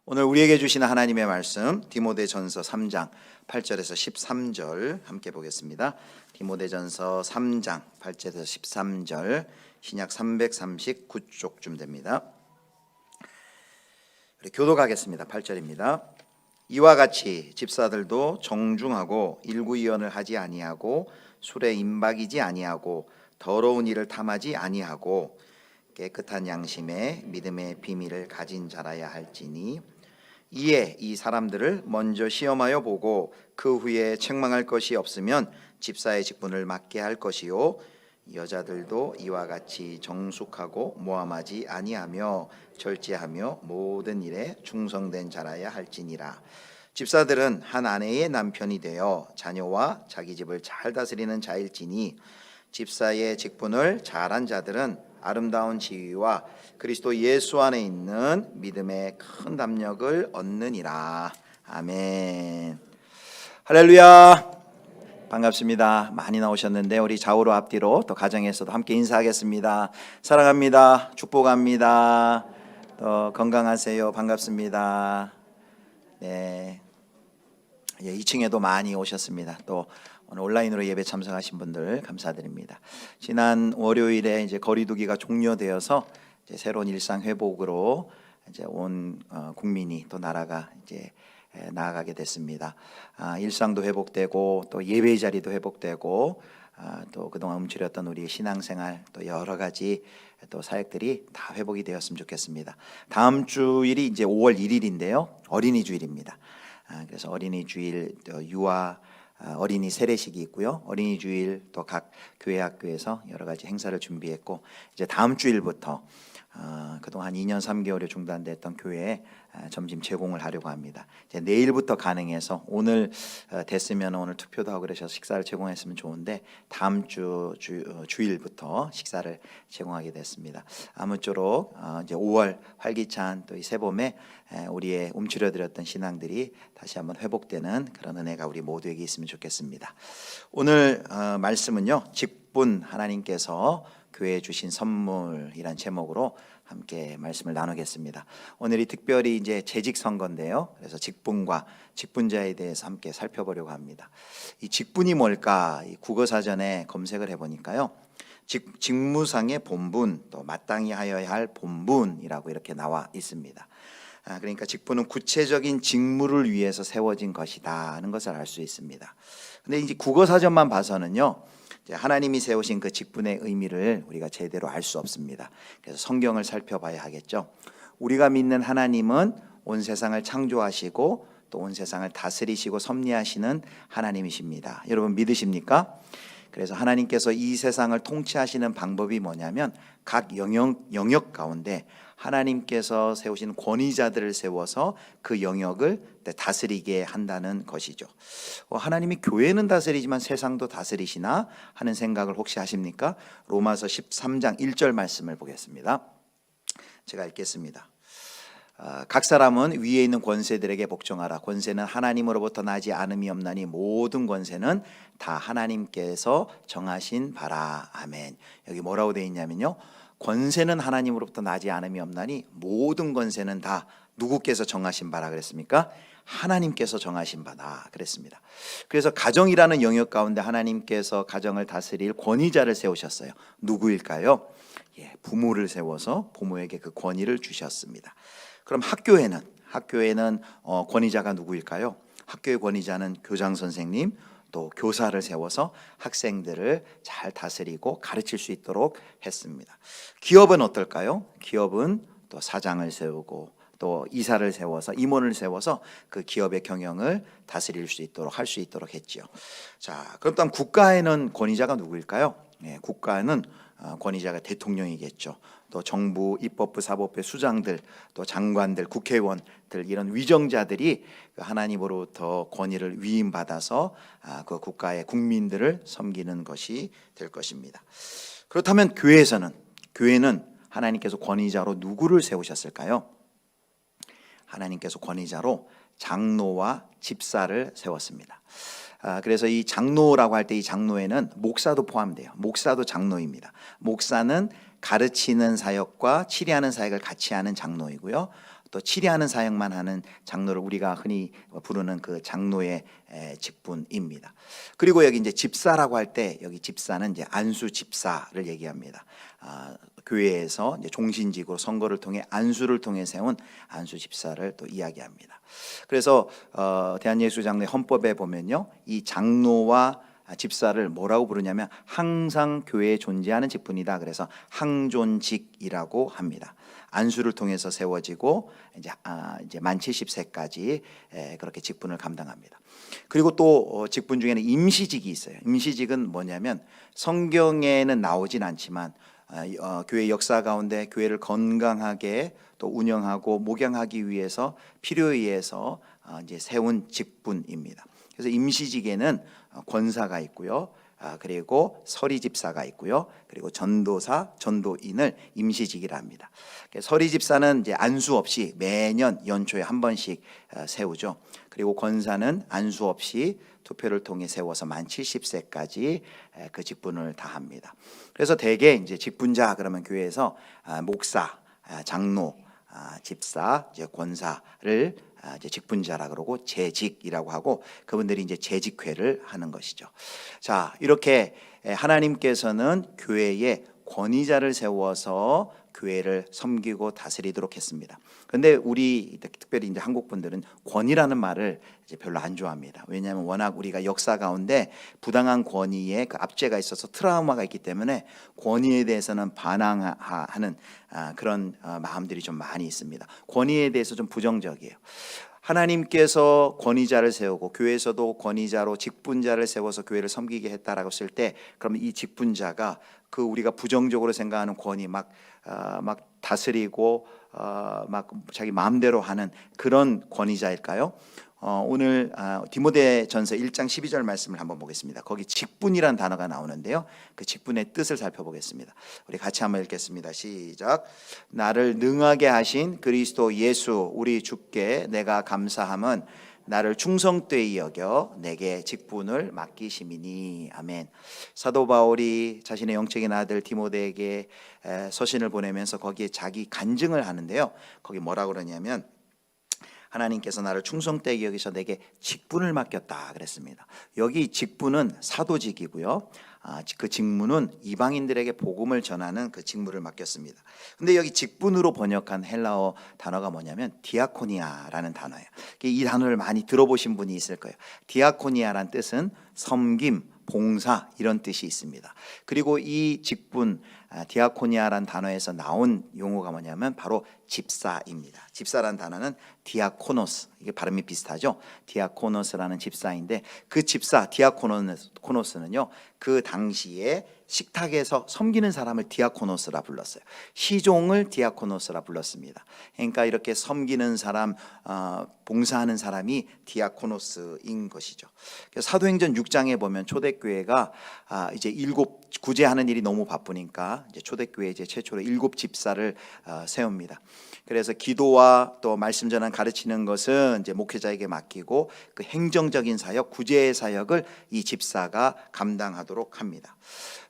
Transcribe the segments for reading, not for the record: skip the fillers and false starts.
오늘 우리에게 주시는 하나님의 말씀 디모데전서 3장 8절에서 13절 함께 보겠습니다. 디모데전서 3장 8절에서 13절 신약 339쪽쯤 됩니다. 우리 교독하겠습니다. 8절입니다. 이와 같이 집사들도 정중하고 일구이언을 하지 아니하고 술에 임박이지 아니하고 더러운 일을 탐하지 아니하고 깨끗한 양심에 믿음의 비밀을 가진 자라야 할지니 이에 이 사람들을 먼저 시험하여 보고 그 후에 책망할 것이 없으면 집사의 직분을 맡게 할 것이요 여자들도 이와 같이 정숙하고 모함하지 아니하며 절제하며 모든 일에 충성된 자라야 할지니라. 집사들은 한 아내의 남편이 되어 자녀와 자기 집을 잘 다스리는 자일지니 집사의 직분을 잘한 자들은 아름다운 지위와 그리스도 예수 안에 있는 믿음의 큰 담력을 얻느니라. 아멘. 할렐루야. 반갑습니다. 많이 나오셨는데 우리 좌우로 앞뒤로 또 가정에서도 함께 인사하겠습니다. 사랑합니다. 축복합니다. 또 건강하세요. 반갑습니다. 네. 2층에도 많이 오셨습니다. 또 오늘 온라인으로 예배 참석하신 분들 감사드립니다. 지난 월요일에 이제 거리두기가 종료되어서 이제 새로운 일상 회복으로 이제 온 국민이 또 나라가 이제 나아가게 됐습니다. 일상도 회복되고 또 예배 자리도 회복되고 또 그동안 움츠렸던 우리 신앙생활 또 여러 가지 또 사역들이 다 회복이 되었으면 좋겠습니다. 다음 주일이 이제 5월 1일인데요. 어린이 주일입니다. 그래서 어린이 주일 유아 어린이 세례식이 있고요. 어린이 주일 또 각 교회 학교에서 여러 가지 행사를 준비했고 이제 다음 주일부터 그동안 2년 3개월에 중단됐던 교회에 점심 제공을 하려고 합니다. 이제 내일부터 가능해서 오늘 됐으면 오늘 투표도 하고 그러셔서 식사를 제공했으면 좋은데 다음 주일부터 식사를 제공하게 됐습니다. 아무쪼록 이제 5월 활기찬 또 이 새봄에 우리의 움츠려들었던 신앙들이 다시 한번 회복되는 그런 은혜가 우리 모두에게 있으면 좋겠습니다. 오늘 말씀은요, 직분 하나님께서 교회에 주신 선물이란 제목으로 함께 말씀을 나누겠습니다. 오늘이 특별히 이제 재직 선거인데요. 그래서 직분과 직분자에 대해서 함께 살펴보려고 합니다. 이 직분이 뭘까? 이 국어사전에 검색을 해보니까요. 직무상의 본분, 또 마땅히 하여야 할 본분이라고 이렇게 나와 있습니다. 그러니까 직분은 구체적인 직무를 위해서 세워진 것이다 하는 것을 알 수 있습니다. 근데 이제 국어사전만 봐서는요, 하나님이 세우신 그 직분의 의미를 우리가 제대로 알 수 없습니다. 그래서 성경을 살펴봐야 하겠죠. 우리가 믿는 하나님은 온 세상을 창조하시고 또 온 세상을 다스리시고 섭리하시는 하나님이십니다. 여러분 믿으십니까? 그래서 하나님께서 이 세상을 통치하시는 방법이 뭐냐면 각 영역 가운데 하나님께서 세우신 권위자들을 세워서 그 영역을 다스리게 한다는 것이죠. 하나님이 교회는 다스리지만 세상도 다스리시나 하는 생각을 혹시 하십니까? 로마서 13장 1절 말씀을 보겠습니다. 제가 읽겠습니다. 각 사람은 위에 있는 권세들에게 복종하라. 권세는 하나님으로부터 나지 않음이 없나니 모든 권세는 다 하나님께서 정하신 바라. 아멘. 여기 뭐라고 되어 있냐면요, 권세는 하나님으로부터 나지 않음이 없나니 모든 권세는 다 누구께서 정하신 바라 그랬습니까? 하나님께서 정하신 바다 그랬습니다. 그래서 가정이라는 영역 가운데 하나님께서 가정을 다스릴 권위자를 세우셨어요. 누구일까요? 부모를 세워서 부모에게 그 권위를 주셨습니다. 그럼 학교에는 권위자가 누구일까요? 학교의 권위자는 교장 선생님, 또 교사를 세워서 학생들을 잘 다스리고 가르칠 수 있도록 했습니다. 기업은 어떨까요? 기업은 또 사장을 세우고 또 이사를 세워서 임원을 세워서 그 기업의 경영을 다스릴 수 있도록 할 수 있도록 했지요. 자, 그렇다면 국가에는 권위자가 누구일까요? 국가는 권위자가 대통령이겠죠. 또 정부, 입법부, 사법부 수장들, 또 장관들, 국회의원들 이런 위정자들이 하나님으로부터 권위를 위임받아서 그 국가의 국민들을 섬기는 것이 될 것입니다. 그렇다면 교회는 하나님께서 권위자로 누구를 세우셨을까요? 하나님께서 권위자로 장로와 집사를 세웠습니다. 그래서 이 장로라고 할 때 이 장로에는 목사도 포함돼요. 목사도 장로입니다. 목사는 가르치는 사역과 치리하는 사역을 같이 하는 장로이고요. 또 치리하는 사역만 하는 장로를 우리가 흔히 부르는 그 장로의 직분입니다. 그리고 여기 이제 집사라고 할 때 여기 집사는 이제 안수 집사를 얘기합니다. 교회에서 이제 종신직으로 선거를 통해 안수를 통해 세운 안수 집사를 또 이야기합니다. 그래서 대한예수장로회 헌법에 보면요, 이 장로와 집사를 뭐라고 부르냐면 항상 교회에 존재하는 직분이다. 그래서 항존직이라고 합니다. 안수를 통해서 세워지고 이제 만 70세까지 그렇게 직분을 감당합니다. 그리고 또 직분 중에는 임시직이 있어요. 임시직은 뭐냐면 성경에는 나오진 않지만 교회 역사 가운데 교회를 건강하게 또 운영하고 목양하기 위해서 필요에 의해서 이제 세운 직분입니다. 그래서 임시직에는 권사가 있고요, 그리고 서리 집사가 있고요, 그리고 전도사, 전도인을 임시직이라 합니다. 서리 집사는 이제 안수 없이 매년 연초에 한 번씩 세우죠. 그리고 권사는 안수 없이 투표를 통해 세워서 만 70세까지 그 직분을 다합니다. 그래서 대개 이제 직분자 그러면 교회에서 목사, 장로, 집사, 이제 권사를 이제 직분자라 그러고 재직이라고 하고, 그분들이 이제 재직회를 하는 것이죠. 자, 이렇게 하나님께서는 교회에 권위자를 세워서 교회를 섬기고 다스리도록 했습니다. 그런데 우리 특별히 이제 한국 분들은 권위라는 말을 이제 별로 안 좋아합니다. 왜냐하면 워낙 우리가 역사 가운데 부당한 권위에 그 압제가 있어서 트라우마가 있기 때문에 권위에 대해서는 반항하는 그런 마음들이 좀 많이 있습니다. 권위에 대해서 좀 부정적이에요. 하나님께서 권위자를 세우고 교회에서도 권위자로 직분자를 세워서 교회를 섬기게 했다라고 했을 때, 그러면 이 직분자가 그 우리가 부정적으로 생각하는 권위 막 다스리고 막 자기 마음대로 하는 그런 권위자일까요? 오늘 디모데전서 1장 12절 말씀을 한번 보겠습니다. 거기 직분이란 단어가 나오는데요, 그 직분의 뜻을 살펴보겠습니다. 우리 같이 한번 읽겠습니다. 시작. 나를 능하게 하신 그리스도 예수 우리 주께 내가 감사함은 나를 충성되이 여겨 내게 직분을 맡기심이니. 아멘. 사도 바울이 자신의 영적인 아들 디모데에게 서신을 보내면서 거기에 자기 간증을 하는데요, 거기 뭐라고 그러냐면 하나님께서 나를 충성되게 여기서 내게 직분을 맡겼다 그랬습니다. 여기 직분은 사도직이고요, 그 직무는 이방인들에게 복음을 전하는 그 직무를 맡겼습니다. 근데 여기 직분으로 번역한 헬라어 단어가 뭐냐면 디아코니아라는 단어예요. 이 단어를 많이 들어보신 분이 있을 거예요. 디아코니아란 뜻은 섬김, 봉사 이런 뜻이 있습니다. 그리고 이 직분 디아코니아란 단어에서 나온 용어가 뭐냐면 바로 집사입니다. 집사란 단어는 디아코노스, 이게 발음이 비슷하죠. 디아코노스라는 집사인데 그 집사 디아코노스는요, 그 당시에 식탁에서 섬기는 사람을 디아코노스라 불렀어요. 시종을 디아코노스라 불렀습니다. 그러니까 이렇게 섬기는 사람, 봉사하는 사람이 디아코노스인 것이죠. 사도행전 6장에 보면 초대교회가 이제 구제하는 일이 너무 바쁘니까 이제 초대교회 이제 최초로 7 집사를 세웁니다. 그래서 기도와 또 말씀 전한 가르치는 것은 이제 목회자에게 맡기고 그 행정적인 사역, 구제의 사역을 이 집사가 감당하도록 합니다.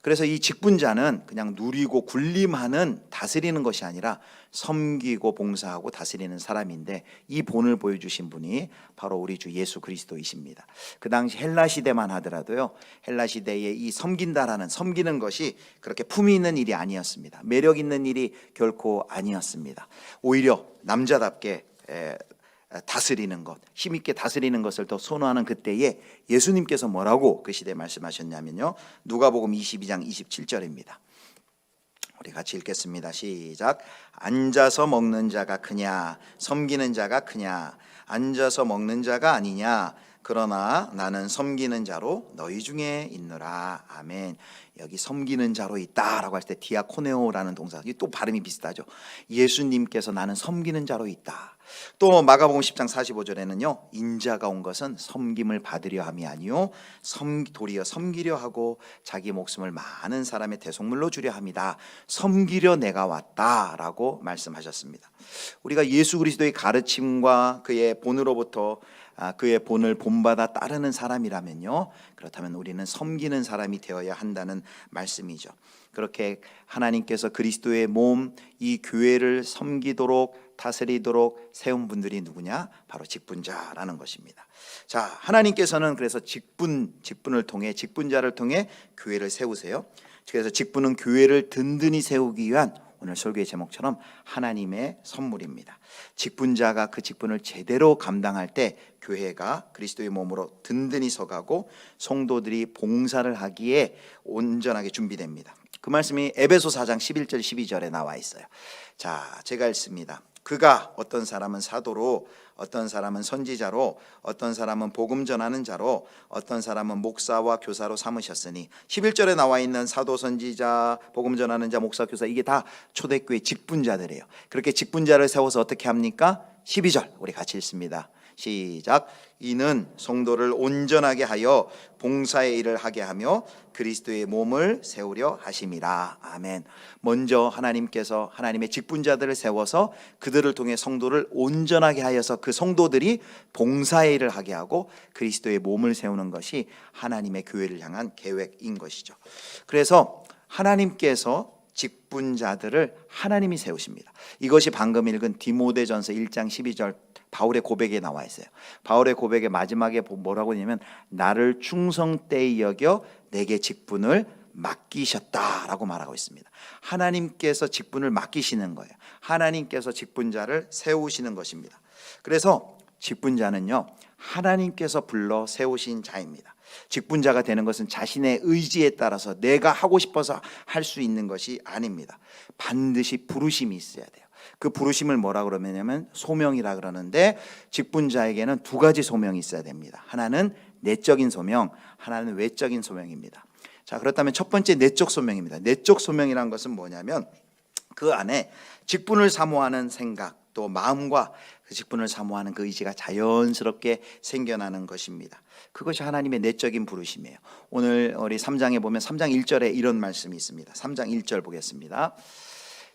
그래서 이 직분자는 그냥 누리고 군림하는 다스리는 것이 아니라 섬기고 봉사하고 다스리는 사람인데, 이 본을 보여주신 분이 바로 우리 주 예수 그리스도이십니다. 그 당시 헬라 시대만 하더라도요, 헬라 시대에 이 섬기는 것이 그렇게 품위 있는 일이 아니었습니다. 매력 있는 일이 결코 아니었습니다. 오히려 남자답게 다스리는 것, 힘있게 다스리는 것을 더 선호하는 그때에 예수님께서 뭐라고 그 시대에 말씀하셨냐면요, 누가복음 22장 27절입니다. 우리 같이 읽겠습니다. 시작. 앉아서 먹는 자가 크냐 섬기는 자가 크냐? 앉아서 먹는 자가 아니냐? 그러나 나는 섬기는 자로 너희 중에 있노라. 아멘. 여기 섬기는 자로 있다라고 할 때 디아코네오라는 동사, 이게 또 발음이 비슷하죠. 예수님께서 나는 섬기는 자로 있다. 또 마가복음 10장 45절에는요, 인자가 온 것은 섬김을 받으려 함이 아니요 도리어 섬기려 하고 자기 목숨을 많은 사람의 대속물로 주려 함이다. 섬기려 내가 왔다라고 말씀하셨습니다. 우리가 예수 그리스도의 가르침과 그의 본으로부터 그의 본을 본받아 따르는 사람이라면요, 그렇다면 우리는 섬기는 사람이 되어야 한다는 말씀이죠. 그렇게 하나님께서 그리스도의 몸, 이 교회를 섬기도록 다스리도록 세운 분들이 누구냐? 바로 직분자라는 것입니다. 자, 하나님께서는 그래서 직분을 통해, 직분자를 통해 교회를 세우세요. 그래서 직분은 교회를 든든히 세우기 위한, 오늘 설교의 제목처럼 하나님의 선물입니다. 직분자가 그 직분을 제대로 감당할 때 교회가 그리스도의 몸으로 든든히 서가고 성도들이 봉사를 하기에 온전하게 준비됩니다. 그 말씀이 에베소 4장 11절 12절에 나와 있어요. 자, 제가 읽습니다. 그가, 어떤 사람은 사도로, 어떤 사람은 선지자로, 어떤 사람은 복음 전하는 자로, 어떤 사람은 목사와 교사로 삼으셨으니, 11절에 나와 있는 사도, 선지자, 복음 전하는 자, 목사, 교사, 이게 다 초대교회 직분자들이에요. 그렇게 직분자를 세워서 어떻게 합니까? 12절 우리 같이 읽습니다. 시작. 이는 성도를 온전하게 하여 봉사의 일을 하게 하며 그리스도의 몸을 세우려 하심이라. 아멘. 먼저 하나님께서 하나님의 직분자들을 세워서 그들을 통해 성도를 온전하게 하여서 그 성도들이 봉사의 일을 하게 하고 그리스도의 몸을 세우는 것이 하나님의 교회를 향한 계획인 것이죠. 그래서 하나님께서 직분자들을 하나님이 세우십니다. 이것이 방금 읽은 디모데전서 1장 12절 바울의 고백에 나와 있어요. 바울의 고백의 마지막에 뭐라고 하냐면, 나를 충성되이 여겨 내게 직분을 맡기셨다라고 말하고 있습니다. 하나님께서 직분을 맡기시는 거예요. 하나님께서 직분자를 세우시는 것입니다. 그래서 직분자는요, 하나님께서 불러 세우신 자입니다. 직분자가 되는 것은 자신의 의지에 따라서 내가 하고 싶어서 할 수 있는 것이 아닙니다. 반드시 부르심이 있어야 돼요. 그 부르심을 뭐라 그러냐면 소명이라 그러는데, 직분자에게는 두 가지 소명이 있어야 됩니다. 하나는 내적인 소명, 하나는 외적인 소명입니다. 자, 그렇다면 첫 번째 내적 소명입니다. 내적 소명이란 것은 뭐냐면, 그 안에 직분을 사모하는 생각, 또 마음과 그 직분을 사모하는 그 의지가 자연스럽게 생겨나는 것입니다. 그것이 하나님의 내적인 부르심이에요. 오늘 우리 3장에 보면 3장 1절에 이런 말씀이 있습니다. 3장 1절 보겠습니다.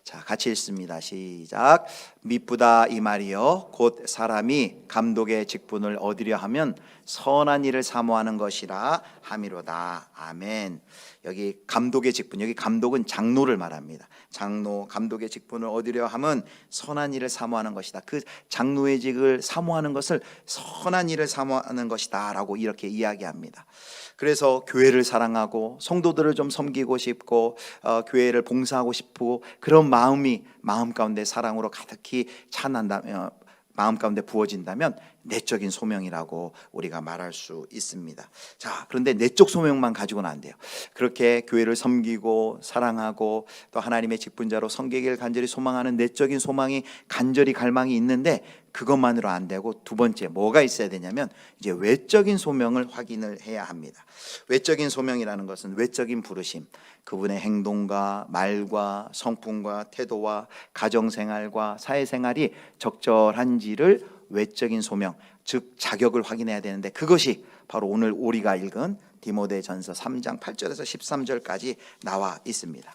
자, 같이 읽습니다. 시작. 미쁘다 이 말이요 곧 사람이 감독의 직분을 얻으려 하면 선한 일을 사모하는 것이라 함이로다. 아멘. 여기 감독의 직분, 여기 감독은 장로를 말합니다. 장로, 감독의 직분을 얻으려 하면 선한 일을 사모하는 것이다. 그 장로의 직을 사모하는 것을 선한 일을 사모하는 것이다 라고 이렇게 이야기합니다. 그래서 교회를 사랑하고 성도들을 좀 섬기고 싶고 교회를 봉사하고 싶고, 그런 마음이 마음 가운데 사랑으로 가득히 찬한다면, 마음 가운데 부어진다면 내적인 소명이라고 우리가 말할 수 있습니다. 자, 그런데 내적 소명만 가지고는 안 돼요. 그렇게 교회를 섬기고 사랑하고 또 하나님의 직분자로 섬기기를 간절히 소망하는 내적인 소망이, 간절히 갈망이 있는데 그것만으로 안 되고, 두 번째 뭐가 있어야 되냐면 이제 외적인 소명을 확인을 해야 합니다. 외적인 소명이라는 것은 외적인 부르심, 그분의 행동과 말과 성품과 태도와 가정생활과 사회생활이 적절한지를 외적인 소명, 즉 자격을 확인해야 되는데, 그것이 바로 오늘 우리가 읽은 디모데전서 3장 8절에서 13절까지 나와 있습니다.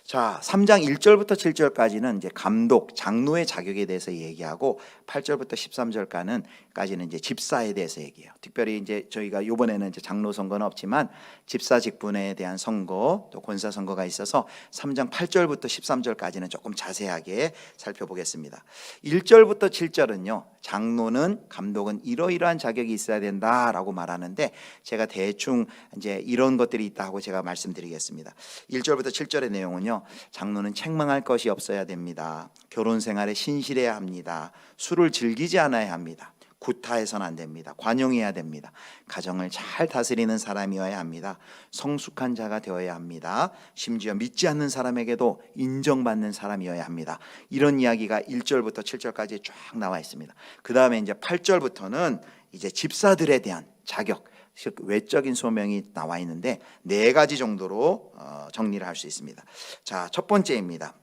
자, 3장 1절부터 7절까지는 이제 감독, 장로의 자격에 대해서 얘기하고, 8절부터 13절까지는 이제 집사에 대해서 얘기해요. 특별히 이제 저희가 이번에는 이제 장로 선거는 없지만 집사 직분에 대한 선거, 또 권사 선거가 있어서 3장 8절부터 13절까지는 조금 자세하게 살펴보겠습니다. 1절부터 7절은요, 장로는, 감독은 이러이러한 자격이 있어야 된다라고 말하는데, 제가 대충 이제 이런 것들이 있다 하고 제가 말씀드리겠습니다. 1절부터 7절의 내용은요, 장로는 책망할 것이 없어야 됩니다. 결혼 생활에 신실해야 합니다. 술을 즐기지 않아야 합니다. 구타해서는 안 됩니다. 관용해야 됩니다. 가정을 잘 다스리는 사람이어야 합니다. 성숙한 자가 되어야 합니다. 심지어 믿지 않는 사람에게도 인정받는 사람이어야 합니다. 이런 이야기가 1절부터 7절까지 쫙 나와 있습니다. 그 다음에 이제 8절부터는 이제 집사들에 대한 자격, 즉 외적인 소명이 나와 있는데 네 가지 정도로 정리를 할 수 있습니다. 자, 첫 번째입니다.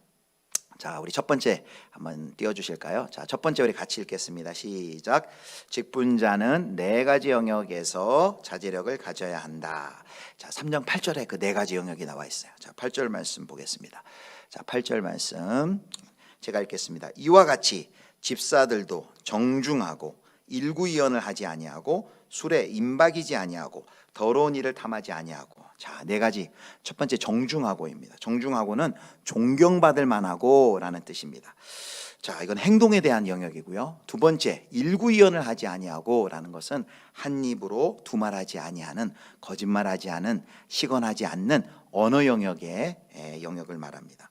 자, 우리 첫 번째 한번 띄워주실까요? 자, 첫 번째 우리 같이 읽겠습니다. 시작. 직분자는 네 가지 영역에서 자제력을 가져야 한다. 자, 3장 8절에 그 네 가지 영역이 나와 있어요. 자, 8절 말씀 보겠습니다. 자, 8절 말씀 제가 읽겠습니다. 이와 같이 집사들도 정중하고 일구이언을 하지 아니하고 술에 임박이지 아니하고 더러운 일을 탐하지 아니하고. 자, 네 가지. 첫 번째 정중하고입니다. 정중하고는 존경받을 만하고라는 뜻입니다. 자, 이건 행동에 대한 영역이고요. 두 번째, 일구이연을 하지 아니하고라는 것은 한 입으로 두말하지 아니하는, 거짓말하지 않은, 시건하지 않는 언어 영역의 영역을 말합니다.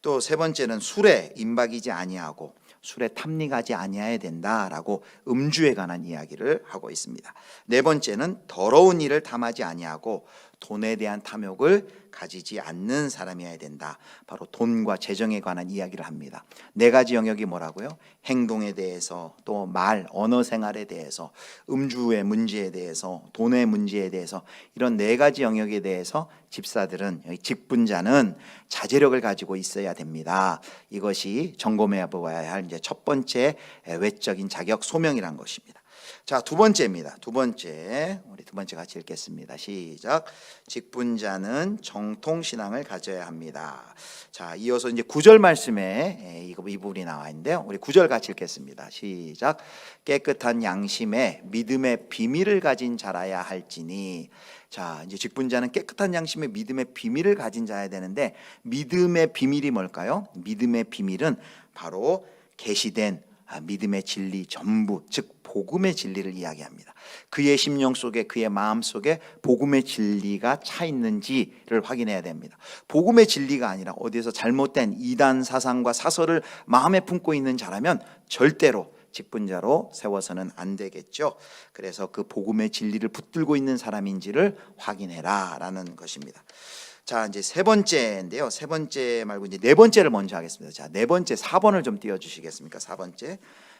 또 세 번째는 술에 임박이지 아니하고 술에 탐닉하지 아니해야 된다라고 음주에 관한 이야기를 하고 있습니다. 네 번째는 더러운 일을 탐하지 아니하고 돈에 대한 탐욕을 가지지 않는 사람이어야 된다. 바로 돈과 재정에 관한 이야기를 합니다. 네 가지 영역이 뭐라고요? 행동에 대해서, 또 말, 언어 생활에 대해서, 음주의 문제에 대해서, 돈의 문제에 대해서, 이런 네 가지 영역에 대해서 집사들은, 직분자는 자제력을 가지고 있어야 됩니다. 이것이 점검해 보아야 할 이제 첫 번째 외적인 자격 소명이란 것입니다. 자, 두 번째입니다. 두 번째, 우리 두 번째 같이 읽겠습니다. 시작. 직분자는 정통신앙을 가져야 합니다. 자, 이어서 이제 9절 말씀에 이 부분이 나와 있는데요. 우리 9절 같이 읽겠습니다. 시작. 깨끗한 양심에 믿음의 비밀을 가진 자라야 할지니. 자, 이제 직분자는 깨끗한 양심에 믿음의 비밀을 가진 자야 되는데, 믿음의 비밀이 뭘까요? 믿음의 비밀은 바로 계시된 믿음의 진리 전부, 즉 복음의 진리를 이야기합니다. 그의 심령 속에, 그의 마음 속에 복음의 진리가 차 있는지를 확인해야 됩니다. 복음의 진리가 아니라 어디에서 잘못된 이단 사상과 사설을 마음에 품고 있는 자라면 절대로 직분자로 세워서는 안 되겠죠. 그래서 그 복음의 진리를 붙들고 있는 사람인지를 확인해라 라는 것입니다. 자, 이제 세 번째인데요. 세 번째 말고 이제 네 번째를 먼저 하겠습니다. 자, 네 번째 4번을 좀 띄워 주시겠습니까? 4번째.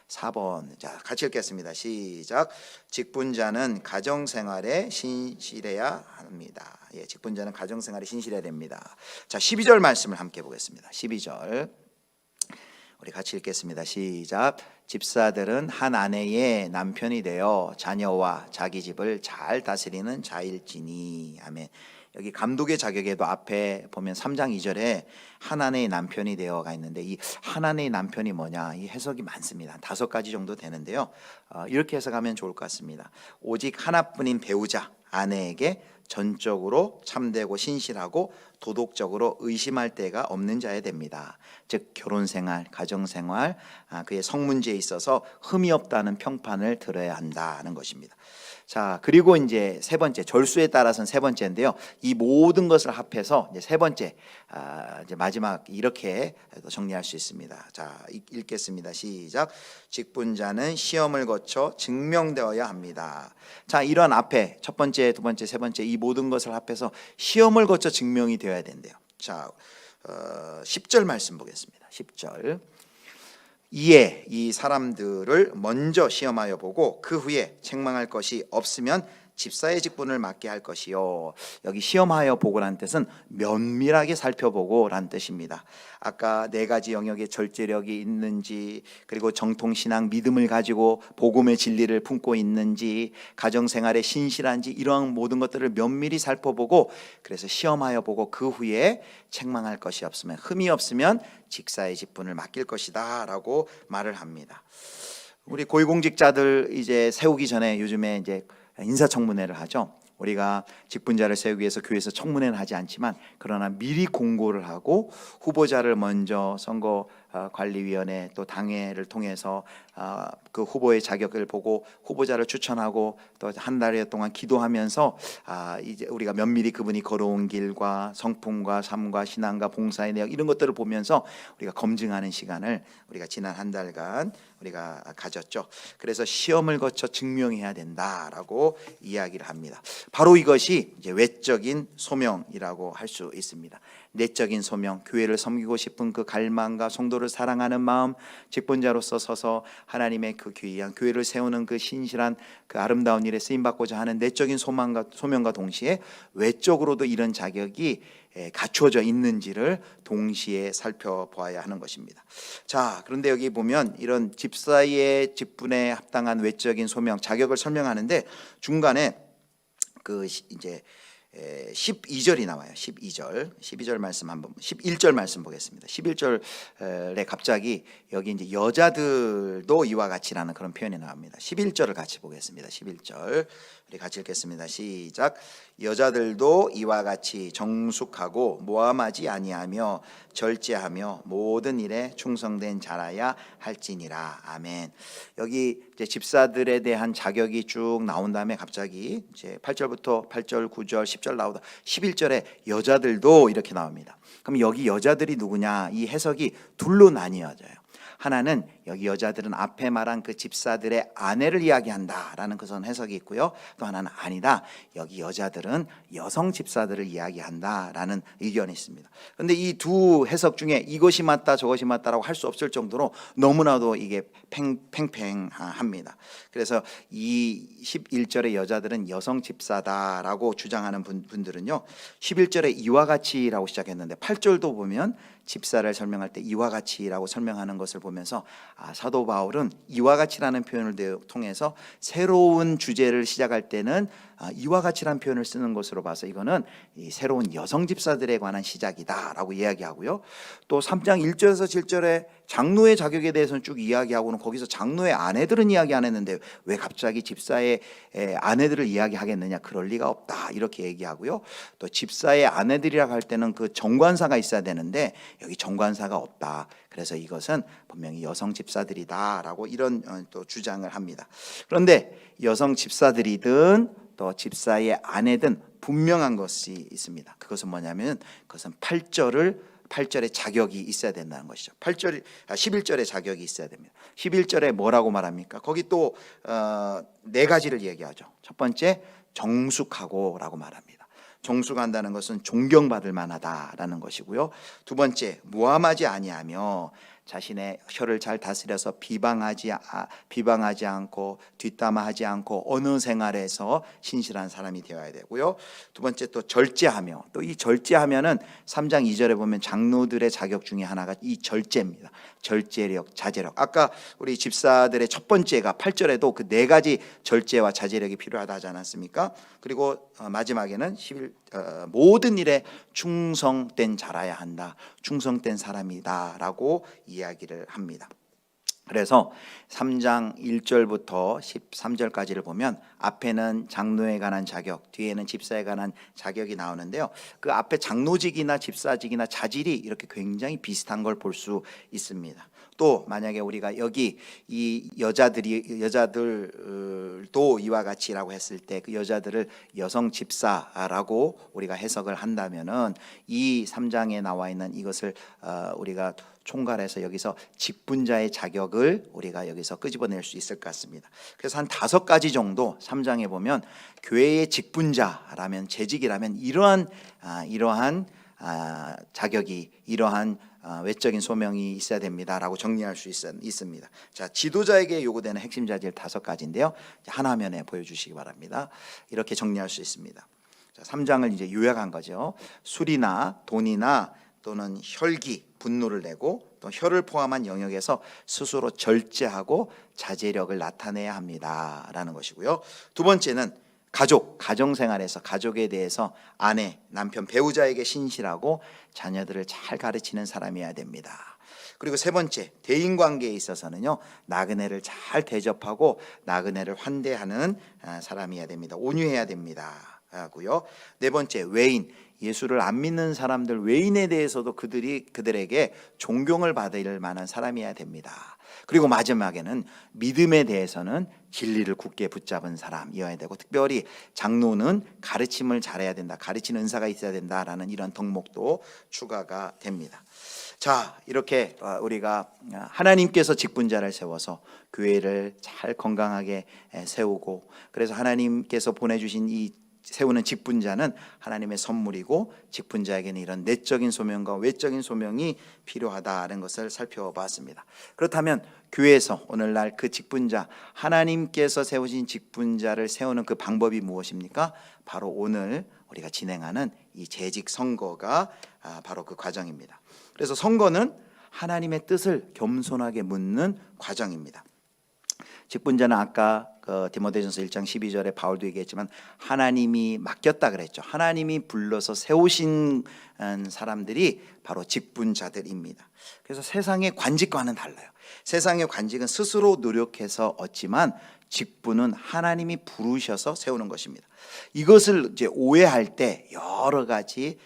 4번. 자, 같이 읽겠습니다. 시작. 직분자는 가정생활에 신실해야 합니다. 예, 직분자는 가정생활에 신실해야 됩니다. 자, 12절 말씀을 함께 보겠습니다. 12절. 우리 같이 읽겠습니다. 시작. 집사들은 한 아내의 남편이 되어 자녀와 자기 집을 잘 다스리는 자일지니. 아멘. 여기 감독의 자격에도 앞에 보면 3장 2절에 하나님의 남편이 되어가 있는데, 이 하나님의 남편이 뭐냐, 이 해석이 많습니다. 5가지 정도 되는데요. 이렇게 해석하면 좋을 것 같습니다. 오직 하나뿐인 배우자 아내에게 전적으로 참되고 신실하고 도덕적으로 의심할 데가 없는 자야 됩니다. 즉 결혼생활, 가정생활, 그의 성문제에 있어서 흠이 없다는 평판을 들어야 한다는 것입니다. 자, 그리고 이제 세 번째, 절수에 따라서는 세 번째인데요. 이 모든 것을 합해서 이제 세 번째, 이제 마지막 이렇게 정리할 수 있습니다. 자, 읽겠습니다. 시작. 직분자는 시험을 거쳐 증명되어야 합니다. 자, 이런 앞에 첫 번째, 두 번째, 세 번째 이 모든 것을 합해서 시험을 거쳐 증명이 되어야 된대요. 자, 10절 말씀 보겠습니다. 10절. 이에 이 사람들을 먼저 시험하여 보고 그 후에 책망할 것이 없으면 집사의 직분을 맡게 할 것이요. 여기 시험하여 보고라는 뜻은 면밀하게 살펴보고라는 뜻입니다. 아까 네 가지 영역의 절제력이 있는지, 그리고 정통신앙 믿음을 가지고 복음의 진리를 품고 있는지, 가정생활에 신실한지, 이러한 모든 것들을 면밀히 살펴보고, 그래서 시험하여 보고 그 후에 책망할 것이 없으면, 흠이 없으면 직사의 직분을 맡길 것이다 라고 말을 합니다. 우리 고위공직자들 이제 세우기 전에 요즘에 이제 인사청문회를 하죠. 우리가 직분자를 세우기 위해서 교회에서 청문회는 하지 않지만, 그러나 미리 공고를 하고 후보자를 먼저 선거관리위원회 또 당회를 통해서 그 후보의 자격을 보고 후보자를 추천하고 또 한 달 동안 기도하면서 이제 우리가 면밀히 그분이 걸어온 길과 성품과 삶과 신앙과 봉사의 내용, 이런 것들을 보면서 우리가 검증하는 시간을 우리가 지난 한 달간 우리가 가졌죠. 그래서 시험을 거쳐 증명해야 된다라고 이야기를 합니다. 바로 이것이 이제 외적인 소명이라고 할 수 있습니다. 내적인 소명, 교회를 섬기고 싶은 그 갈망과 성도를 사랑하는 마음, 직분자로서 서서 하나님의 그 귀한 교회를 세우는 그 신실한 그 아름다운 일에 쓰임받고자 하는 내적인 소명과 동시에 외적으로도 이런 자격이 갖추어져 있는지를 동시에 살펴보아야 하는 것입니다. 자, 그런데 여기 보면 이런 집사의 직분에 합당한 외적인 소명, 자격을 설명하는데 중간에 그 이제 12절이 나와요. 12절 말씀 한번 11절 말씀 보겠습니다. 11절에 갑자기 여기 이제 여자들도 이와 같이라는 그런 표현이 나옵니다. 11절을 같이 보겠습니다. 11절 우리 같이 읽겠습니다. 시작. 여자들도 이와 같이 정숙하고 모함하지 아니하며 절제하며 모든 일에 충성된 자라야 할지니라. 아멘. 여기 이제 집사들에 대한 자격이 쭉 나온 다음에 갑자기 이제 8절부터 8절, 9절, 10절 나오다 11절에 여자들도 이렇게 나옵니다. 그럼 여기 여자들이 누구냐? 이 해석이 둘로 나뉘어져요. 하나는 여기 여자들은 앞에 말한 그 집사들의 아내를 이야기한다라는 그런 해석이 있고요. 또 하나는 아니다. 여기 여자들은 여성 집사들을 이야기한다라는 의견이 있습니다. 그런데 이 두 해석 중에 이것이 맞다 저것이 맞다라고 할 수 없을 정도로 너무나도 이게 팽팽합니다. 그래서 이 11절의 여자들은 여성 집사다라고 주장하는 분들은요. 11절에 이와 같이라고 시작했는데 8절도 보면 집사를 설명할 때 이와 같이라고 설명하는 것을 보면서 사도 바울은 이와 같이라는 표현을 통해서 새로운 주제를 시작할 때는 이와 같이라는 표현을 쓰는 것으로 봐서 이거는 이 새로운 여성 집사들에 관한 시작이다라고 이야기하고요. 또 3장 1절에서 7절에 장로의 자격에 대해서는 쭉 이야기하고는 거기서 장로의 아내들은 이야기 안 했는데 왜 갑자기 집사의 아내들을 이야기하겠느냐? 그럴 리가 없다 이렇게 얘기하고요. 또 집사의 아내들이라고 할 때는 그 정관사가 있어야 되는데 여기 정관사가 없다. 그래서 이것은 분명히 여성 집사들이다라고 이런 또 주장을 합니다. 그런데 여성 집사들이든 또 집사의 아내든 분명한 것이 있습니다. 그것은 뭐냐면 그것은 8절에 자격이 있어야 된다는 것이죠. 11절에 자격이 있어야 됩니다. 11절에 뭐라고 말합니까? 거기 또 네 가지를 얘기하죠. 첫 번째 정숙하고라고 말합니다. 정숙한다는 것은 존경받을 만하다라는 것이고요. 두 번째 무함하지 아니하며 자신의 혀를 잘 다스려서 비방하지 않고 뒷담화하지 않고 어느 생활에서 신실한 사람이 되어야 되고요. 두 번째 또 절제하며, 또 이 절제하면은 3장 2절에 보면 장로들의 자격 중에 하나가 이 절제입니다. 절제력, 자제력. 아까 우리 집사들의 첫 번째가 8절에도 그 네 가지 절제와 자제력이 필요하다 하지 않았습니까? 그리고 마지막에는 모든 일에 충성된 자라야 한다. 충성된 사람이다라고 이야기를 합니다. 그래서 3장 1절부터 13절까지를 보면 앞에는 장로에 관한 자격, 뒤에는 집사에 관한 자격이 나오는데요. 그 앞에 장로직이나 집사직이나 자질이 이렇게 굉장히 비슷한 걸 볼 수 있습니다. 또 만약에 우리가 여기 이 여자들도 이와 같이라고 했을 때 그 여자들을 여성 집사라고 우리가 해석을 한다면은 이 3장에 나와 있는 이것을 우리가 총괄해서 여기서 직분자의 자격을 우리가 여기서 끄집어낼 수 있을 것 같습니다. 그래서 한 5가지 정도 3장에 보면 교회의 직분자라면 재직이라면 이러한 자격이 이러한 외적인 소명이 있어야 됩니다라고 정리할 수 있습니다. 자, 지도자에게 요구되는 핵심 자질 5가지인데요. 한 화면에 보여주시기 바랍니다. 이렇게 정리할 수 있습니다. 자, 3장을 이제 요약한 거죠. 술이나 돈이나 또는 혈기, 분노를 내고 또 혀를 포함한 영역에서 스스로 절제하고 자제력을 나타내야 합니다라는 것이고요. 두 번째는 가정생활에서 가족에 대해서 아내, 남편, 배우자에게 신실하고 자녀들을 잘 가르치는 사람이어야 됩니다. 그리고 세 번째, 대인관계에 있어서는요, 나그네를 잘 대접하고 나그네를 환대하는 사람이어야 됩니다. 온유해야 됩니다. 고요. 네 번째, 외인, 예수를 안 믿는 사람들 외인에 대해서도 그들에게 존경을 받을 만한 사람이어야 됩니다. 그리고 마지막에는 믿음에 대해서는 진리를 굳게 붙잡은 사람이어야 되고, 특별히 장로는 가르침을 잘해야 된다, 가르치는 은사가 있어야 된다라는 이런 덕목도 추가가 됩니다. 자, 이렇게 우리가 하나님께서 직분자를 세워서 교회를 잘 건강하게 세우고, 그래서 하나님께서 보내주신 이 세우는 직분자는 하나님의 선물이고, 직분자에게는 이런 내적인 소명과 외적인 소명이 필요하다는 것을 살펴봤습니다. 그렇다면 교회에서 오늘날 그 직분자, 하나님께서 세우신 직분자를 세우는 그 방법이 무엇입니까? 바로 오늘 우리가 진행하는 이 재직 선거가 바로 그 과정입니다. 그래서 선거는 하나님의 뜻을 겸손하게 묻는 과정입니다. 직분자는 아까 디모데전서 1장 12절에 바울도 얘기했지만 하나님이 맡겼다 그랬죠. 하나님이 불러서 세우신 사람들이 바로 직분자들입니다. 그래서 세상의 관직과는 달라요. 세상의 관직은 스스로 노력해서 얻지만 직분은 하나님이 부르셔서 세우는 것입니다. 이것을 이제 오해할 때 여러 가지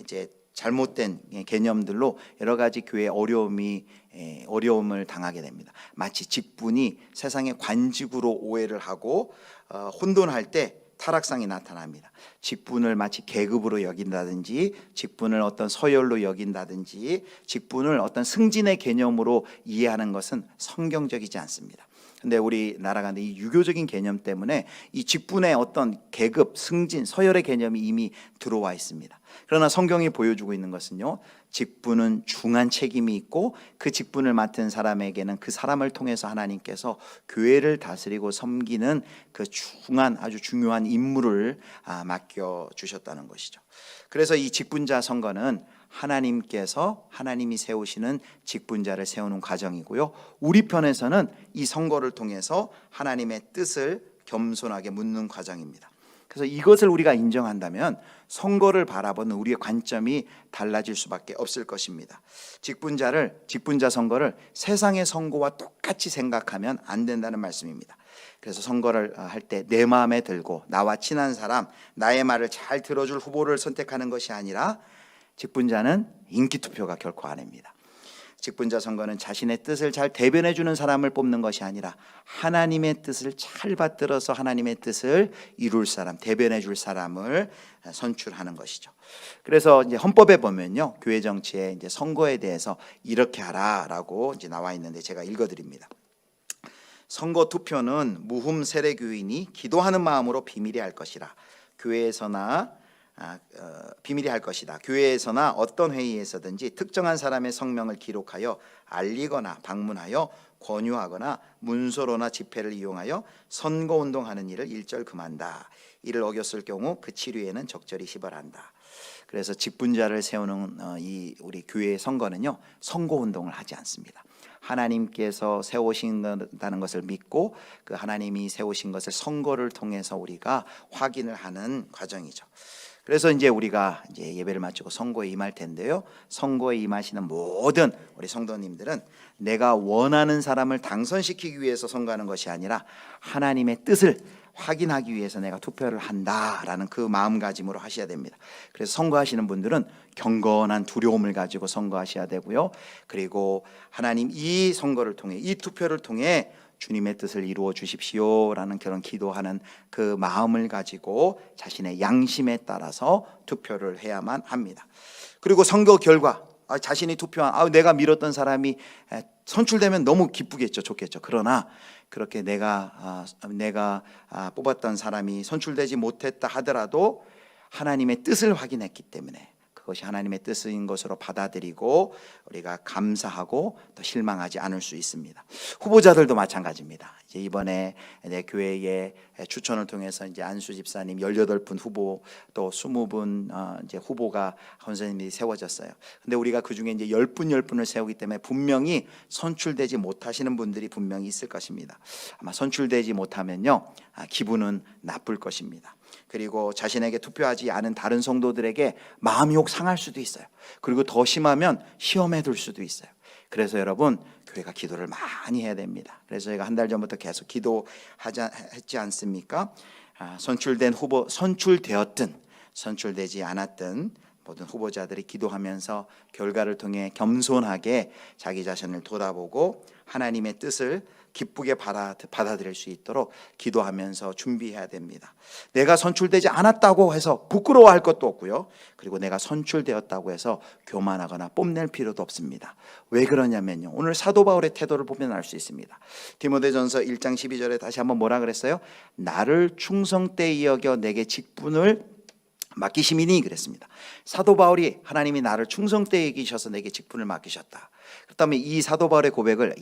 이제 잘못된 개념들로 여러 가지 교회 어려움을 당하게 됩니다. 마치 직분이 세상의 관직으로 오해를 하고 혼돈할 때 타락상이 나타납니다. 직분을 마치 계급으로 여긴다든지 직분을 어떤 서열로 여긴다든지 직분을 어떤 승진의 개념으로 이해하는 것은 성경적이지 않습니다. 근데 우리나라가 이 유교적인 개념 때문에 이 직분의 어떤 계급, 승진, 서열의 개념이 이미 들어와 있습니다. 그러나 성경이 보여주고 있는 것은요, 직분은 중한 책임이 있고 그 직분을 맡은 사람에게는 그 사람을 통해서 하나님께서 교회를 다스리고 섬기는 그 중한 아주 중요한 임무를 맡겨 주셨다는 것이죠. 그래서 이 직분자 선거는 하나님이 세우시는 직분자를 세우는 과정이고요, 우리 편에서는 이 선거를 통해서 하나님의 뜻을 겸손하게 묻는 과정입니다. 그래서 이것을 우리가 인정한다면 선거를 바라보는 우리의 관점이 달라질 수밖에 없을 것입니다. 직분자 선거를 세상의 선거와 똑같이 생각하면 안 된다는 말씀입니다. 그래서 선거를 할 때 내 마음에 들고 나와 친한 사람, 나의 말을 잘 들어줄 후보를 선택하는 것이 아니라, 직분자는 인기투표가 결코 아닙니다. 직분자 선거는 자신의 뜻을 잘 대변해 주는 사람을 뽑는 것이 아니라 하나님의 뜻을 잘 받들어서 하나님의 뜻을 이룰 사람, 대변해 줄 사람을 선출하는 것이죠. 그래서 이제 헌법에 보면요, 교회 정치에 이제 선거에 대해서 이렇게 하라라고 이제 나와 있는데 제가 읽어드립니다. 선거 투표는 무흠 세례 교인이 기도하는 마음으로 비밀히 할 것이라. 비밀히 할 것이다. 교회에서나 어떤 회의에서든지 특정한 사람의 성명을 기록하여 알리거나 방문하여 권유하거나 문서로나 집회를 이용하여 선거운동하는 일을 일절 금한다. 이를 어겼을 경우 그 치류에는 적절히 시벌한다. 그래서 직분자를 세우는 우리 교회의 선거는요, 선거운동을 하지 않습니다. 하나님께서 세우신다는 것을 믿고 그 하나님이 세우신 것을 선거를 통해서 우리가 확인을 하는 과정이죠. 그래서 이제 우리가 이제 예배를 마치고 선거에 임할 텐데요, 선거에 임하시는 모든 우리 성도님들은 내가 원하는 사람을 당선시키기 위해서 선거하는 것이 아니라 하나님의 뜻을 확인하기 위해서 내가 투표를 한다라는 그 마음가짐으로 하셔야 됩니다. 그래서 선거하시는 분들은 경건한 두려움을 가지고 선거하셔야 되고요, 그리고 하나님 이 선거를 통해, 이 투표를 통해 주님의 뜻을 이루어 주십시오라는 그런 기도하는 그 마음을 가지고 자신의 양심에 따라서 투표를 해야만 합니다. 그리고 선거 결과 자신이 투표한 내가 밀었던 사람이 선출되면 너무 기쁘겠죠, 좋겠죠. 그러나 그렇게 내가 뽑았던 사람이 선출되지 못했다 하더라도 하나님의 뜻을 확인했기 때문에 그것이 하나님의 뜻인 것으로 받아들이고 우리가 감사하고 또 실망하지 않을 수 있습니다. 후보자들도 마찬가지입니다. 이제 이번에 내 교회의 추천을 통해서 이제 안수 집사님 18분 후보, 또 20분 이제 후보가 선생님이 세워졌어요. 근데 우리가 그 중에 이제 10분을 세우기 때문에 분명히 선출되지 못하시는 분들이 분명히 있을 것입니다. 아마 선출되지 못하면요, 기분은 나쁠 것입니다. 그리고 자신에게 투표하지 않은 다른 성도들에게 마음이 혹 상할 수도 있어요. 그리고 더 심하면 시험에 들 수도 있어요. 그래서 여러분, 교회가 기도를 많이 해야 됩니다. 그래서 저희가 한 달 전부터 계속 기도했지 않습니까? 선출된 후보, 선출되었든 선출되지 않았든 모든 후보자들이 기도하면서 결과를 통해 겸손하게 자기 자신을 돌아보고 하나님의 뜻을 기쁘게 받아들일 수 있도록 기도하면서 준비해야 됩니다. 내가 선출되지 않았다고 해서 부끄러워할 것도 없고요, 그리고 내가 선출되었다고 해서 교만하거나 뽐낼 필요도 없습니다. 왜 그러냐면요, 오늘 사도 바울의 태도를 보면 알 수 있습니다. 디모데전서 1장 12절에 다시 한번 뭐라 그랬어요? 나를 충성되이 여겨 내게 직분을 맡기심이니 그랬습니다. 사도 바울이 하나님이 나를 충성되이 여기셔서 내게 직분을 맡기셨다. 그렇다면 이 사도 바울의 고백을,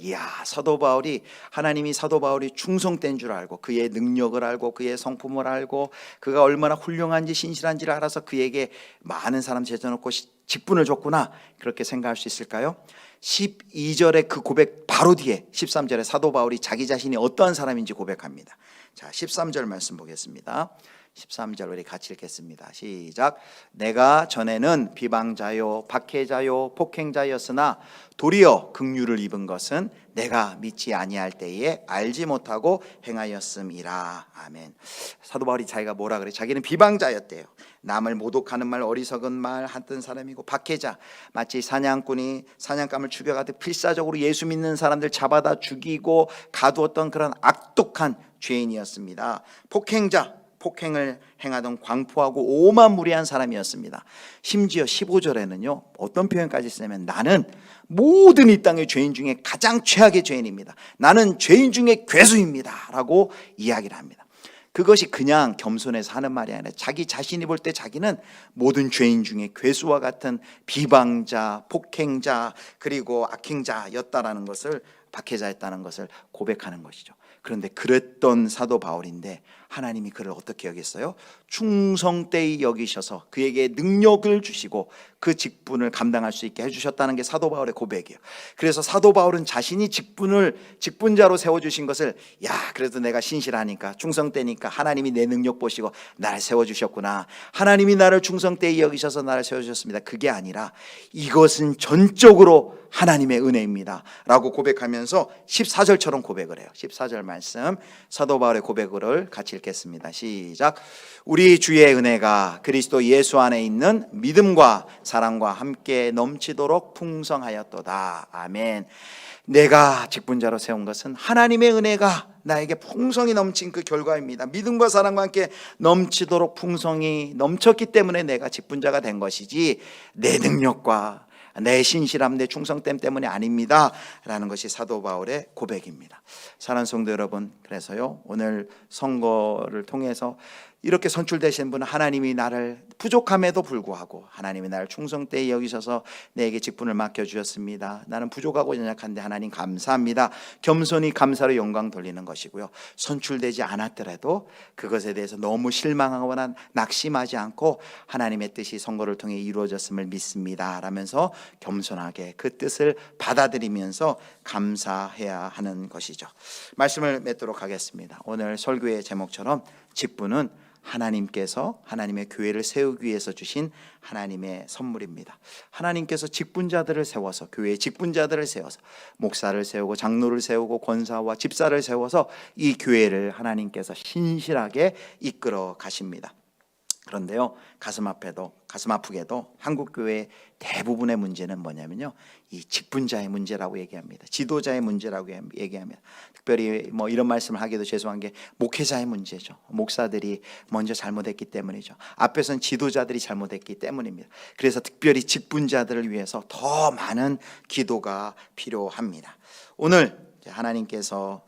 하나님이 사도 바울이 충성된 줄 알고 그의 능력을 알고 그의 성품을 알고 그가 얼마나 훌륭한지 신실한지를 알아서 그에게 많은 사람 제쳐놓고 직분을 줬구나, 그렇게 생각할 수 있을까요? 12절의 그 고백 바로 뒤에 13절에 사도 바울이 자기 자신이 어떠한 사람인지 고백합니다. 자, 13절 말씀 보겠습니다. 13절 우리 같이 읽겠습니다. 시작. 내가 전에는 비방자요 박해자요 폭행자였으나 도리어 긍휼을 입은 것은 내가 믿지 아니할 때에 알지 못하고 행하였음이라. 아멘. 사도 바울이 자기가 뭐라 그래? 자기는 비방자였대요. 남을 모독하는 말, 어리석은 말 하던 사람이고, 박해자, 마치 사냥꾼이 사냥감을 죽여가듯 필사적으로 예수 믿는 사람들 잡아다 죽이고 가두었던 그런 악독한 죄인이었습니다. 폭행자, 폭행을 행하던 광포하고 오만무리한 사람이었습니다. 심지어 15절에는요 어떤 표현까지 쓰냐면, 나는 모든 이 땅의 죄인 중에 가장 최악의 죄인입니다. 나는 죄인 중에 괴수입니다 라고 이야기를 합니다. 그것이 그냥 겸손해서 하는 말이 아니라 자기 자신이 볼 때 자기는 모든 죄인 중에 괴수와 같은 비방자, 폭행자, 그리고 악행자였다라는 것을, 박해자였다는 것을 고백하는 것이죠. 그런데 그랬던 사도 바울인데 하나님이 그를 어떻게 여겼어요? 충성되이 여기셔서 그에게 능력을 주시고 그 직분을 감당할 수 있게 해주셨다는 게 사도 바울의 고백이에요. 그래서 사도 바울은 자신이 직분자로 세워주신 것을, 야, 그래도 내가 신실하니까, 충성되니까 하나님이 내 능력 보시고 나를 세워주셨구나, 하나님이 나를 충성되이 여기셔서 나를 세워주셨습니다, 그게 아니라 이것은 전적으로 하나님의 은혜입니다 라고 고백하면서 14절처럼 고백을 해요. 14절 말씀 사도 바울의 고백을 같이 읽겠습니다. 시작. 우리 주의 은혜가 그리스도 예수 안에 있는 믿음과 사랑과 함께 넘치도록 풍성하였도다. 아멘. 내가 직분자로 세운 것은 하나님의 은혜가 나에게 풍성히 넘친 그 결과입니다. 믿음과 사랑과 함께 넘치도록 풍성히 넘쳤기 때문에 내가 직분자가 된 것이지 내 능력과 내 신실함, 내 충성됨 때문이 아닙니다 라는 것이 사도 바울의 고백입니다. 사랑하는 성도 여러분, 그래서요 오늘 선거를 통해서 이렇게 선출되신 분은 하나님이 나를 부족함에도 불구하고 하나님이 나를 충성되이 여기셔서 내게 직분을 맡겨주셨습니다. 나는 부족하고 연약한데 하나님 감사합니다. 겸손히 감사로 영광 돌리는 것이고요, 선출되지 않았더라도 그것에 대해서 너무 실망하거나 낙심하지 않고 하나님의 뜻이 선거를 통해 이루어졌음을 믿습니다 라면서 겸손하게 그 뜻을 받아들이면서 감사해야 하는 것이죠. 말씀을 맺도록 하겠습니다. 오늘 설교의 제목처럼 직분은 하나님께서 하나님의 교회를 세우기 위해서 주신 하나님의 선물입니다. 하나님께서 직분자들을 세워서, 교회의 직분자들을 세워서, 목사를 세우고 장로를 세우고 권사와 집사를 세워서 이 교회를 하나님께서 신실하게 이끌어 가십니다. 그런데요, 가슴 아프게도 한국 교회의 대부분의 문제는 뭐냐면요, 이 직분자의 문제라고 얘기합니다. 지도자의 문제라고 얘기합니다. 특별히 뭐 이런 말씀을 하기도 죄송한 게 목회자의 문제죠. 목사들이 먼저 잘못했기 때문이죠. 앞에선 지도자들이 잘못했기 때문입니다. 그래서 특별히 직분자들을 위해서 더 많은 기도가 필요합니다. 오늘 하나님께서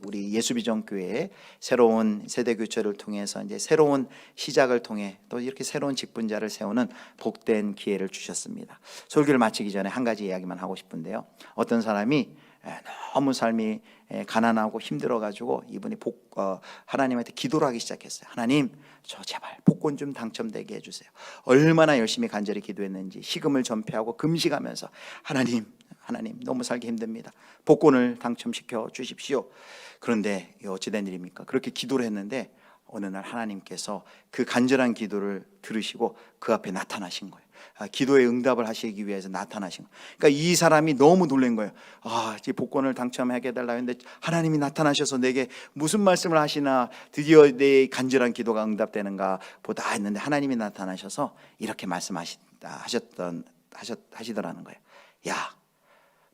우리 예수비전교회의 새로운 세대 교체를 통해서 이제 새로운 시작을 통해 또 이렇게 새로운 직분자를 세우는 복된 기회를 주셨습니다. 설교를 마치기 전에 한 가지 이야기만 하고 싶은데요, 어떤 사람이 너무 삶이 가난하고 힘들어가지고 이분이 하나님한테 기도를 하기 시작했어요. 하나님, 저 제발 복권 좀 당첨되게 해주세요. 얼마나 열심히 간절히 기도했는지 식음을 전폐하고 금식하면서 하나님 너무 살기 힘듭니다. 복권을 당첨시켜 주십시오. 그런데 어찌된 일입니까? 그렇게 기도를 했는데 어느 날 하나님께서 그 간절한 기도를 들으시고 그 앞에 나타나신 거예요. 기도에 응답을 하시기 위해서 나타나신 거예요. 그러니까 이 사람이 너무 놀란 거예요. 이 복권을 당첨하게 해달라고 했는데 하나님이 나타나셔서 내게 무슨 말씀을 하시나, 드디어 내 간절한 기도가 응답되는가 보다 했는데 하나님이 나타나셔서 이렇게 하시더라는 거예요. 야,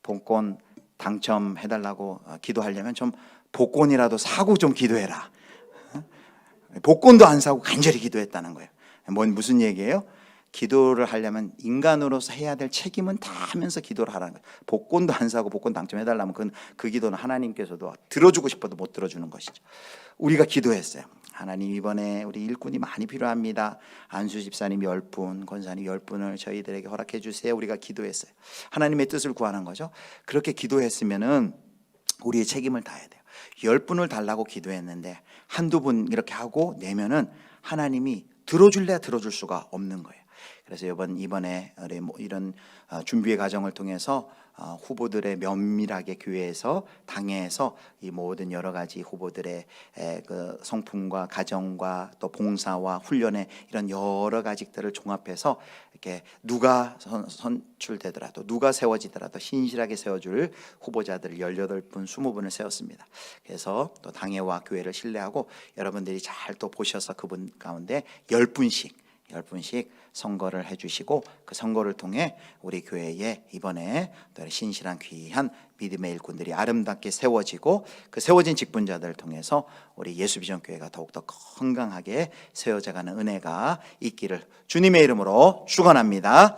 복권 당첨해달라고 기도하려면 좀 복권이라도 사고 좀 기도해라. 복권도 안 사고 간절히 기도했다는 거예요. 무슨 얘기예요? 기도를 하려면 인간으로서 해야 될 책임은 다 하면서 기도를 하라는 거예요. 복권도 안 사고 복권 당첨해달라면 그 기도는 하나님께서도 들어주고 싶어도 못 들어주는 것이죠. 우리가 기도했어요. 하나님, 이번에 우리 일꾼이 많이 필요합니다. 안수 집사님 10분, 권사님 10분을 저희들에게 허락해 주세요. 우리가 기도했어요. 하나님의 뜻을 구하는 거죠. 그렇게 기도했으면은 우리의 책임을 다해야 돼요. 10분을 달라고 기도했는데 한두 분 이렇게 하고 내면은 하나님이 들어줄래야 들어줄 수가 없는 거예요. 그래서 이번에 이런 준비의 과정을 통해서 후보들의 면밀하게 교회에서 당회에서 이 모든 여러 가지 후보들의 그 성품과 가정과 또 봉사와 훈련의 이런 여러 가지들을 종합해서 이렇게 누가 선출되더라도 누가 세워지더라도 신실하게 세워줄 후보자들을 18분 20분을 세웠습니다. 그래서 또 당회와 교회를 신뢰하고 여러분들이 잘 또 보셔서 그분 가운데 10분씩 선거를 해주시고 그 선거를 통해 우리 교회에 이번에 또 신실한 귀한 믿음의 일꾼들이 아름답게 세워지고 그 세워진 직분자들을 통해서 우리 예수비전교회가 더욱더 건강하게 세워져가는 은혜가 있기를 주님의 이름으로 축원합니다.